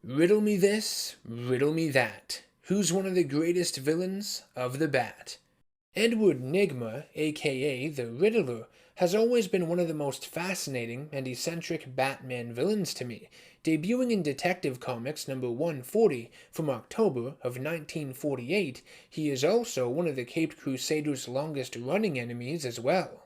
Riddle me this, riddle me that. Who's one of the greatest villains of the Bat? Edward Nygma, aka the Riddler, has always been one of the most fascinating and eccentric Batman villains to me. Debuting in Detective Comics number 140 from October of 1948, he is also one of the Caped Crusaders' longest-running enemies as well.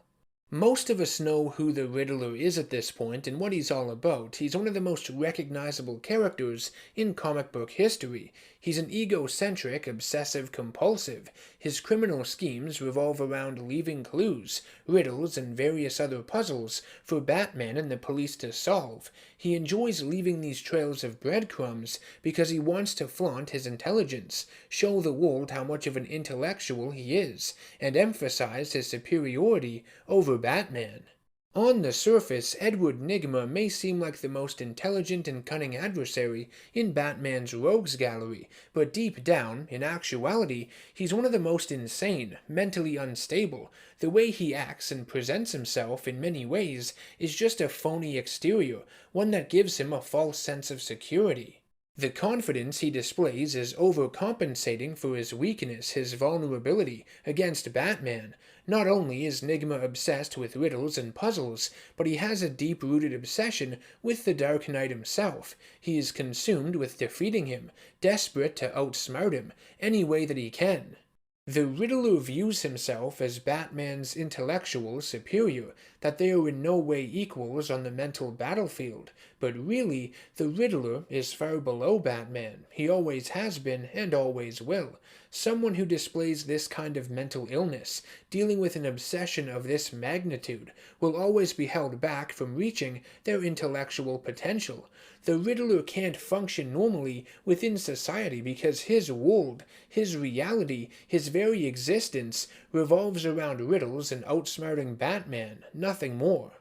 Most of us know who the Riddler is at this point and what he's all about. He's one of the most recognizable characters in comic book history. He's an egocentric, obsessive-compulsive. His criminal schemes revolve around leaving clues, riddles, and various other puzzles for Batman and the police to solve. He enjoys leaving these trails of breadcrumbs because he wants to flaunt his intelligence, show the world how much of an intellectual he is, and emphasize his superiority over Batman. On the surface, Edward Nygma may seem like the most intelligent and cunning adversary in Batman's rogues gallery, but deep down, in actuality, he's one of the most insane, mentally unstable. The way he acts and presents himself in many ways is just a phony exterior, one that gives him a false sense of security. The confidence he displays is overcompensating for his weakness, his vulnerability, against Batman. Not only is Nygma obsessed with riddles and puzzles, but he has a deep-rooted obsession with the Dark Knight himself. He is consumed with defeating him, desperate to outsmart him, any way that he can. The Riddler views himself as Batman's intellectual superior, that they are in no way equals on the mental battlefield, but really, the Riddler is far below Batman. He always has been and always will. Someone who displays this kind of mental illness, dealing with an obsession of this magnitude, will always be held back from reaching their intellectual potential. The Riddler can't function normally within society because his world, his reality, his very existence revolves around riddles and outsmarting Batman, nothing more.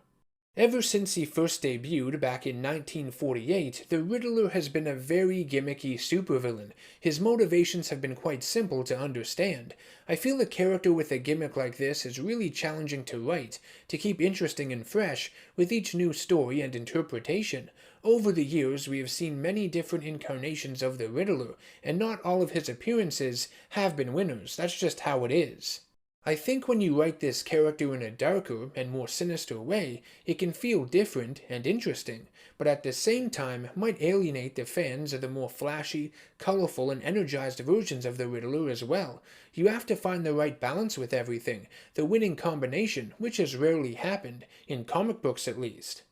Ever since he first debuted back in 1948, the Riddler has been a very gimmicky supervillain. His motivations have been quite simple to understand. I feel a character with a gimmick like this is really challenging to write, to keep interesting and fresh with each new story and interpretation. Over the years, we have seen many different incarnations of the Riddler, and not all of his appearances have been winners. That's just how it is. I think when you write this character in a darker and more sinister way, it can feel different and interesting, but at the same time might alienate the fans of the more flashy, colorful, and energized versions of the Riddler as well. You have to find the right balance with everything, the winning combination, which has rarely happened, in comic books at least.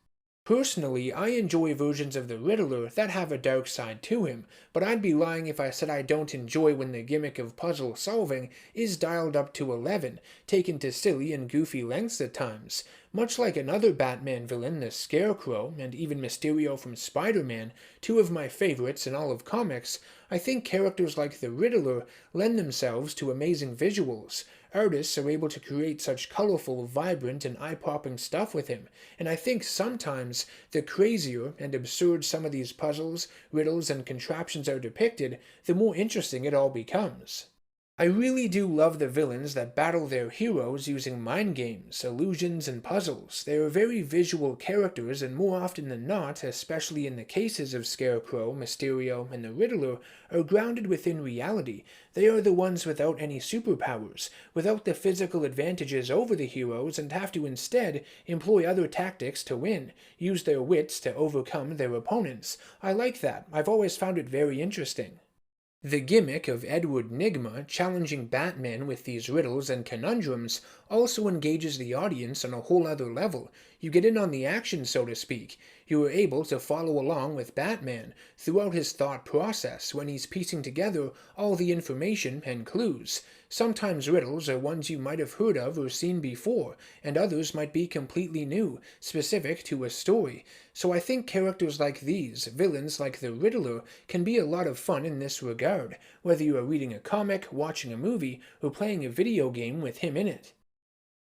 Personally, I enjoy versions of the Riddler that have a dark side to him, but I'd be lying if I said I don't enjoy when the gimmick of puzzle solving is dialed up to 11, taken to silly and goofy lengths at times. Much like another Batman villain, the Scarecrow, and even Mysterio from Spider-Man, two of my favorites in all of comics, I think characters like the Riddler lend themselves to amazing visuals. Artists are able to create such colorful, vibrant, and eye-popping stuff with him, and I think sometimes the crazier and absurd some of these puzzles, riddles, and contraptions are depicted, the more interesting it all becomes. I really do love the villains that battle their heroes using mind games, illusions, and puzzles. They are very visual characters, and more often than not, especially in the cases of Scarecrow, Mysterio, and the Riddler, are grounded within reality. They are the ones without any superpowers, without the physical advantages over the heroes, and have to instead employ other tactics to win, use their wits to overcome their opponents. I like that. I've always found it very interesting. The gimmick of Edward Nygma challenging Batman with these riddles and conundrums also engages the audience on a whole other level. You get in on the action, so to speak. You are able to follow along with Batman throughout his thought process when he's piecing together all the information and clues. Sometimes riddles are ones you might have heard of or seen before, and others might be completely new, specific to a story. So I think characters like these, villains like the Riddler, can be a lot of fun in this regard, whether you are reading a comic, watching a movie, or playing a video game with him in it.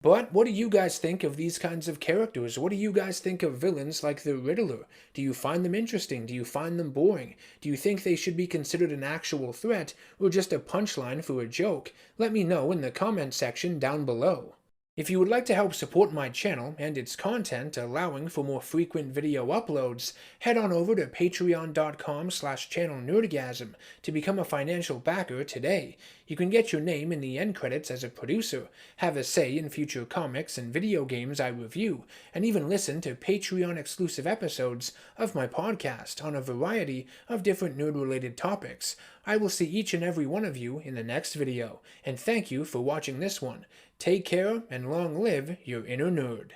But what do you guys think of these kinds of characters? What do you guys think of villains like the Riddler? Do you find them interesting? Do you find them boring? Do you think they should be considered an actual threat or just a punchline for a joke? Let me know in the comment section down below. If you would like to help support my channel and its content, allowing for more frequent video uploads, head on over to patreon.com/channelNerdGasm to become a financial backer today. You can get your name in the end credits as a producer, have a say in future comics and video games I review, and even listen to Patreon-exclusive episodes of my podcast on a variety of different nerd-related topics. I will see each and every one of you in the next video, and thank you for watching this one. Take care, and long live your inner nerd.